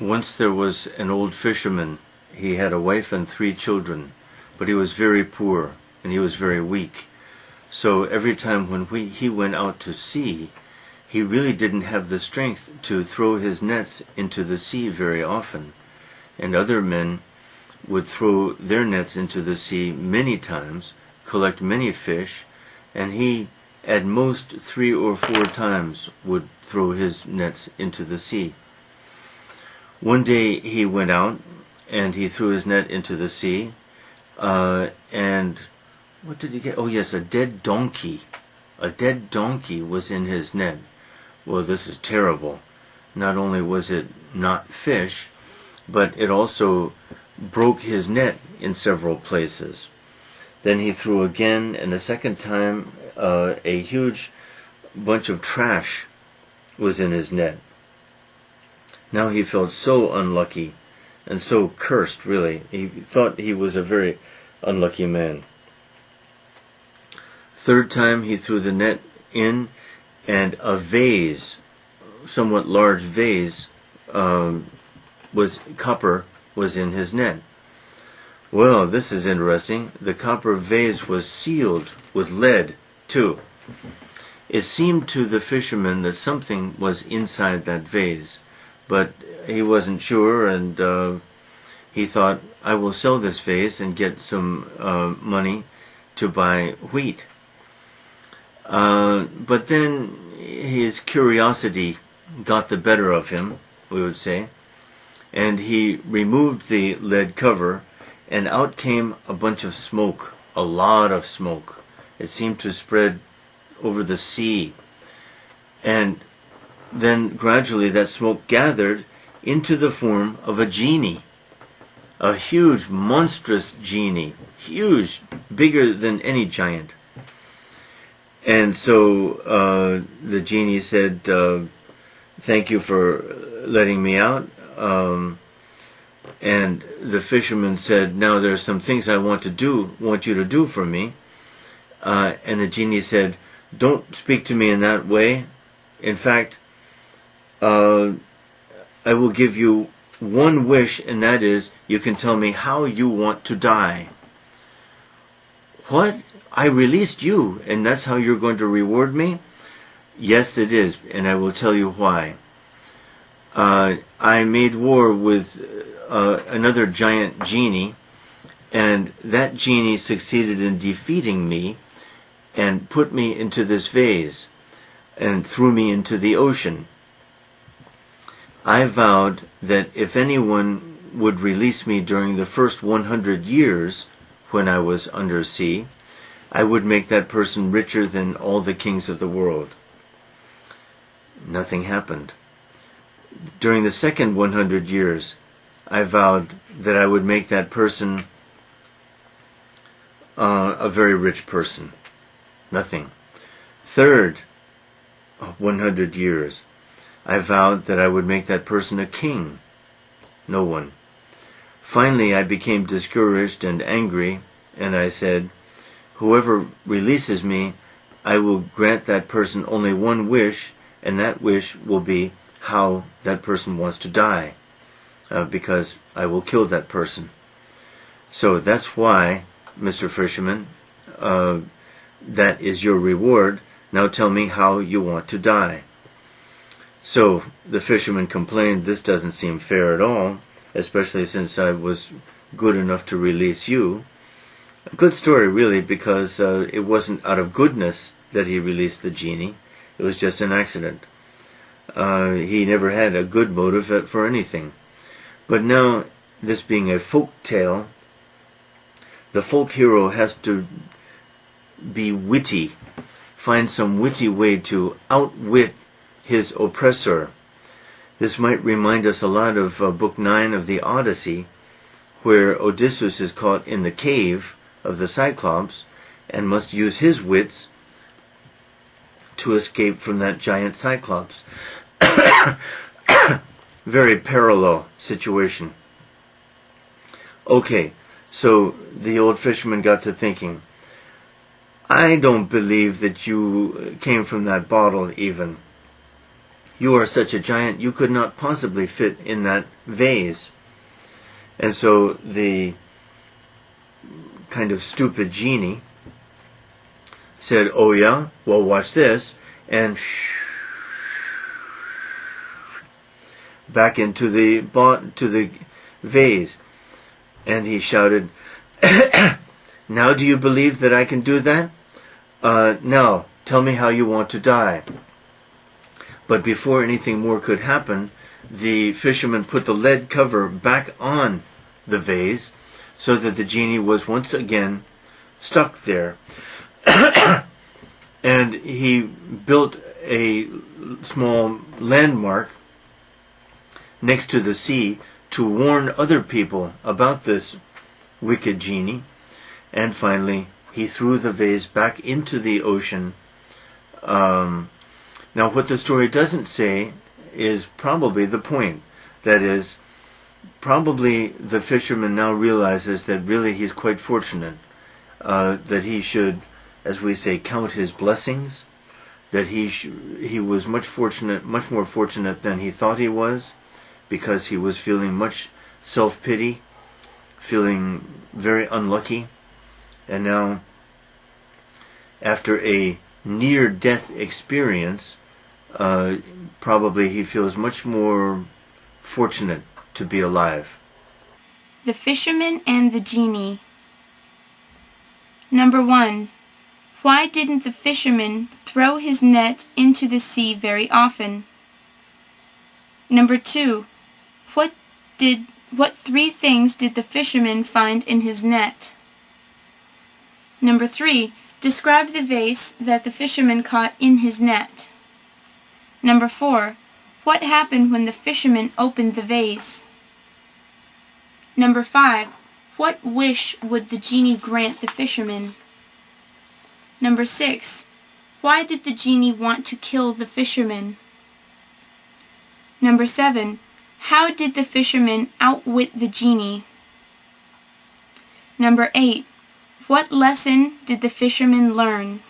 Once there was an old fisherman. He had a wife and 3 children, but he was very poor and he was very weak. So every time when he went out to sea, he really didn't have the strength to throw his nets into the sea very often. And other men would throw their nets into the sea many times, collect many fish, and he at most 3 or 4 times would throw his nets into the sea. One day he went out and he threw his net into the sea, and what did he get? Oh yes, a dead donkey. A dead donkey was in his net. Well, this is terrible. Not only was it not fish, but it also broke his net in several places. Then he threw again, and a second time a huge bunch of trash was in his net. Now he felt so unlucky and so cursed, really. He thought he was a very unlucky man. Third time he threw the net in, and a vase, somewhat large vase, copper was in his net. Well, this is interesting. The copper vase was sealed with lead, too. It seemed to the fisherman that something was inside that vase, but he wasn't sure, and he thought, I will sell this vase and get some money to buy wheat. But then his curiosity got the better of him, we would say, and he removed the lead cover, and out came a bunch of smoke, a lot of smoke. It seemed to spread over the sea. And then gradually that smoke gathered into the form of a genie. A huge, monstrous genie. Huge, bigger than any giant. And so the genie said, thank you for letting me out. And the fisherman said, now there are some things I want you to do for me. And the genie said, don't speak to me in that way. In fact, I will give you one wish, and that is, you can tell me how you want to die. What? I released you, and that's how you're going to reward me? Yes, it is, and I will tell you why. I made war with another giant genie, and that genie succeeded in defeating me and put me into this vase and threw me into the ocean. I vowed that if anyone would release me during the first 100 years when I was under sea, I would make that person richer than all the kings of the world. Nothing happened. During the second 100 years, I vowed that I would make that person a very rich person. Nothing. Third 100 years, I vowed that I would make that person a king. No one. Finally, I became discouraged and angry, and I said, whoever releases me, I will grant that person only one wish, and that wish will be how that person wants to die, because I will kill that person. So that's why, Mr. Fisherman, that is your reward. Now tell me how you want to die. So the fisherman complained, this doesn't seem fair at all, especially since I was good enough to release you. A good story, really, because it wasn't out of goodness that he released the genie. It was just an accident. He never had a good motive for anything. But now, this being a folk tale, the folk hero has to be witty, find some witty way to outwit his oppressor. This might remind us a lot of Book 9 of the Odyssey, where Odysseus is caught in the cave of the Cyclops and must use his wits to escape from that giant Cyclops. Very parallel situation. Okay, so the old fisherman got to thinking, I don't believe that you came from that bottle even. You are such a giant, you could not possibly fit in that vase. And so the kind of stupid genie said, oh yeah? Well, watch this. And back into the vase. And he shouted, now do you believe that I can do that? Now, tell me how you want to die. But before anything more could happen, the fisherman put the lead cover back on the vase so that the genie was once again stuck there. And he built a small landmark next to the sea to warn other people about this wicked genie. And finally, he threw the vase back into the ocean. Now, what the story doesn't say is probably the point. That is, probably the fisherman now realizes that really he's quite fortunate, that he should, as we say, count his blessings, that he was much more fortunate than he thought he was, because he was feeling much self-pity, feeling very unlucky. And now, after a near-death experience, probably he feels much more fortunate to be alive. The Fisherman and the Genie. Number 1. Why didn't the fisherman throw his net into the sea very often? Number 2. What 3 things did the fisherman find in his net? Number 3. Describe the vase that the fisherman caught in his net. Number 4. What happened when the fisherman opened the vase? Number 5. What wish would the genie grant the fisherman? Number 6. Why did the genie want to kill the fisherman? Number 7. How did the fisherman outwit the genie? Number 8. What lesson did the fisherman learn?